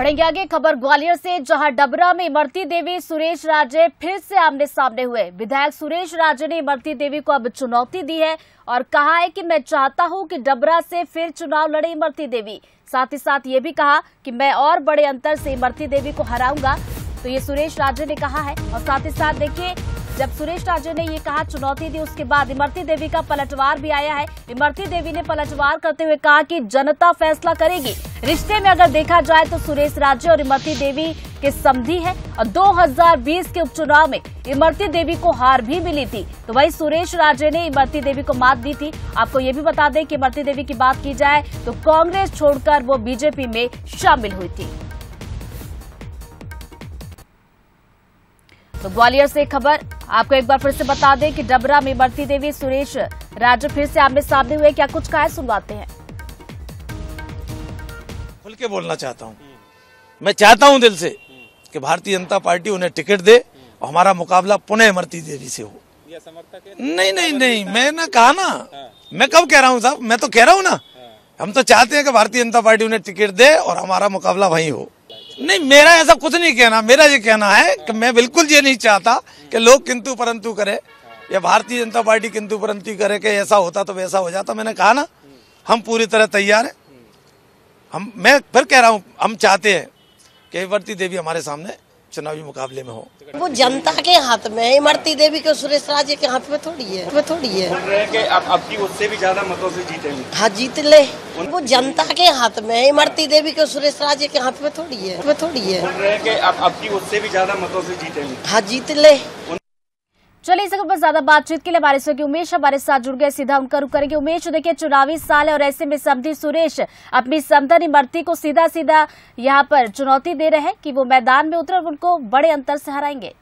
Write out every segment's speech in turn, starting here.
बढ़ेंगे आगे खबर ग्वालियर से, जहां डबरा में इमरती देवी सुरेश राजे फिर से आमने सामने हुए। विधायक सुरेश राजे ने इमरती देवी को अब चुनौती दी है और कहा है कि मैं चाहता हूं कि डबरा से फिर चुनाव लड़े इमरती देवी। साथ ही साथ ये भी कहा कि मैं और बड़े अंतर से इमरती देवी को हराऊंगा। तो ये सुरेश राजे ने कहा है। और साथ ही साथ देखिए, जब सुरेश राजे ने ये कहा, चुनौती दी, उसके बाद इमरती देवी का पलटवार भी आया है। इमरती देवी ने पलटवार करते हुए कहा कि जनता फैसला करेगी। रिश्ते में अगर देखा जाए तो सुरेश राजे और इमरती देवी के समधी है और 2020 के उपचुनाव में इमरती देवी को हार भी मिली थी। तो वही सुरेश राजे ने इमरती देवी को मात दी थी। आपको ये भी बता दें कि इमरती देवी की बात की जाए तो कांग्रेस छोड़कर वो बीजेपी में शामिल हुई थी। तो ग्वालियर से खबर आपको एक बार फिर से बता दें कि डबरा में इमरती देवी सुरेश राजे फिर से आमने सामने हुए। क्या कुछ कहा है, सुनवाते हैं। खुल के बोलना चाहता हूं, मैं चाहता हूं दिल से कि भारतीय जनता पार्टी उन्हें टिकट दे और हमारा मुकाबला पुनः इमरती देवी से हो। नहीं, मैंने कहा ना, मैं कब कह रहा हूं साहब, मैं तो कह रहा हूं ना, हम तो चाहते हैं कि भारतीय जनता पार्टी उन्हें टिकट दे और हमारा मुकाबला वहीं हो। नहीं, मेरा ऐसा कुछ नहीं कहना। मेरा ये कहना है कि मैं बिल्कुल ये नहीं चाहता कि लोग किंतु परंतु करे या भारतीय जनता पार्टी किंतु परंतु करे कि ऐसा होता तो वैसा हो जाता। मैंने कहा ना, हम पूरी तरह तैयार हैं। मैं फिर कह रहा हूं, हम चाहते हैं कि इमरती देवी हमारे सामने चुनावी मुकाबले में हो। वो जनता के हाथ में है, इमरती देवी को सुरेश राजे के हाथ में थोड़ी है। बोल रहे हैं कि अब की उससे भी ज्यादा मतों से जीतेंगे। हाँ, जीत ले। वो जनता के हाथ में है, इमरती देवी को सुरेश राजे के हाथ में थोड़ी है। बोल रहे हैं कि अब की उससे भी ज्यादा मतों से जीतेंगे। हाँ, जीत ले। चलिए, इस पर ज्यादा बातचीत के लिए हमारे सहयोगी उमेश हमारे साथ जुड़ गए। सीधा उनका रुख करेंगे। उमेश, देखिए चुनावी साल है और ऐसे में समधी सुरेश अपनी समधन इमरती को सीधा यहाँ पर चुनौती दे रहे हैं कि वो मैदान में उतरे और उनको बड़े अंतर से हराएंगे।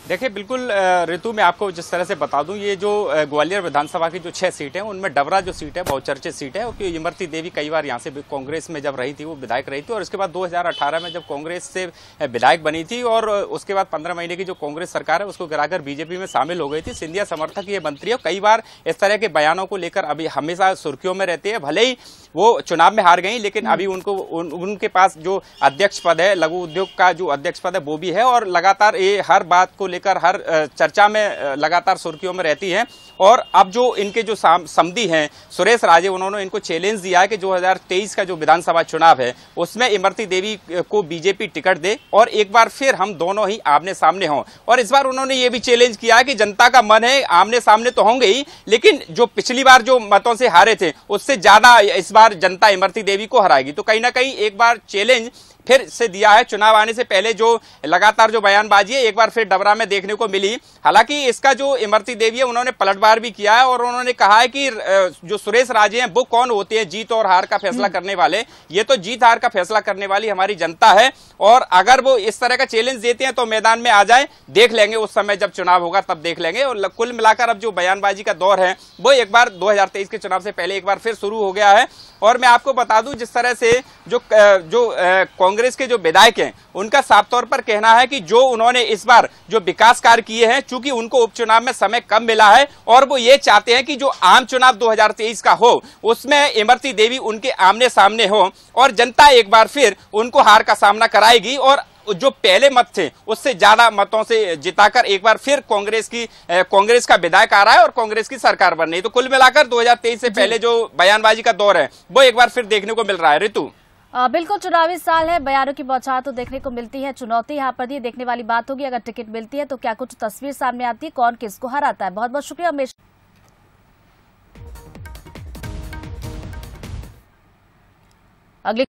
देखिए, बिल्कुल ऋतु, मैं आपको जिस तरह से बता दूं, ये जो ग्वालियर विधानसभा की जो 6 सीटें हैं उनमें डबरा जो सीट है बहुचर्चित सीट है। क्योंकि इमरती देवी कई बार यहाँ से कांग्रेस में जब रही थी, वो विधायक रही थी और उसके बाद 2018 में जब कांग्रेस से विधायक बनी थी और उसके बाद 15 महीने की जो कांग्रेस सरकार है उसको गिराकर बीजेपी में शामिल हो गई थी। सिंधिया समर्थक ये मंत्री है। कई बार इस तरह के बयानों को लेकर अभी हमेशा सुर्खियों में रहती है। भले ही वो चुनाव में हार गई, लेकिन अभी उनके पास जो अध्यक्ष पद है, लघु उद्योग का जो अध्यक्ष पद है वो भी है और लगातार ये हर बात को लेकर हर चर्चा में लगातार सुर्खियों में रहती है। और अब जो इनके जो समधी हैं सुरेश राजे, उन्होंने इनको चैलेंज दिया है कि 2023 का जो विधानसभा चुनाव है उसमें इमरती देवी को बीजेपी टिकट दे और एक बार फिर हम दोनों ही आमने सामने हों। और इस बार उन्होंने ये भी चैलेंज किया है कि जनता का मन है, आमने सामने तो होंगे ही, लेकिन जो पिछली बार जो मतों से हारे थे उससे ज्यादा इस बार जनता इमरती देवी को हराएगी। तो कहीं ना कहीं एक बार चैलेंज फिर से दिया है। चुनाव आने से पहले जो लगातार जो बयानबाजी है एक बार फिर डबरा में देखने को मिली। हालांकि इसका जो इमरती देवी है उन्होंने पलटवार भी किया है और उन्होंने कहा है कि जो सुरेश राजे हैं वो कौन होते हैं जीत और हार का फैसला करने वाले। ये तो जीत हार का फैसला करने वाली हमारी जनता है और अगर वो इस तरह का चैलेंज देते हैं तो मैदान में आ जाए, देख लेंगे उस समय जब चुनाव होगा तब देख लेंगे। और कुल मिलाकर अब जो बयानबाजी का दौर है वो एक बार 2023 के चुनाव से पहले एक बार फिर शुरू हो गया है। और मैं आपको बता दूं, जिस तरह से जो कांग्रेस के जो विधायक हैं उनका साफ तौर पर कहना है कि जो उन्होंने इस बार जो विकास कार्य किए हैं, चूंकि उनको उपचुनाव में समय कम मिला है और वो ये चाहते हैं कि जो आम चुनाव 2023 का हो उसमें इमरती देवी उनके आमने सामने हो और जनता एक बार फिर उनको हार का सामना कराएगी और जो पहले मत थे उससे ज्यादा मतों से जिताकर एक बार फिर कांग्रेस का विधायक आ रहा है और कांग्रेस की सरकार बन रही है। तो कुल मिलाकर 2023 से पहले जो बयानबाजी का दौर है वो एक बार फिर देखने को मिल रहा है। ऋतु, बिल्कुल चुनावी साल है, बयानों की बौछार तो देखने को मिलती है। चुनौती यहाँ पर दी देखने वाली बात होगी। अगर टिकट मिलती है तो क्या कुछ तस्वीर सामने आती है, कौन किसको हराता है। बहुत बहुत शुक्रिया उमेश। अगली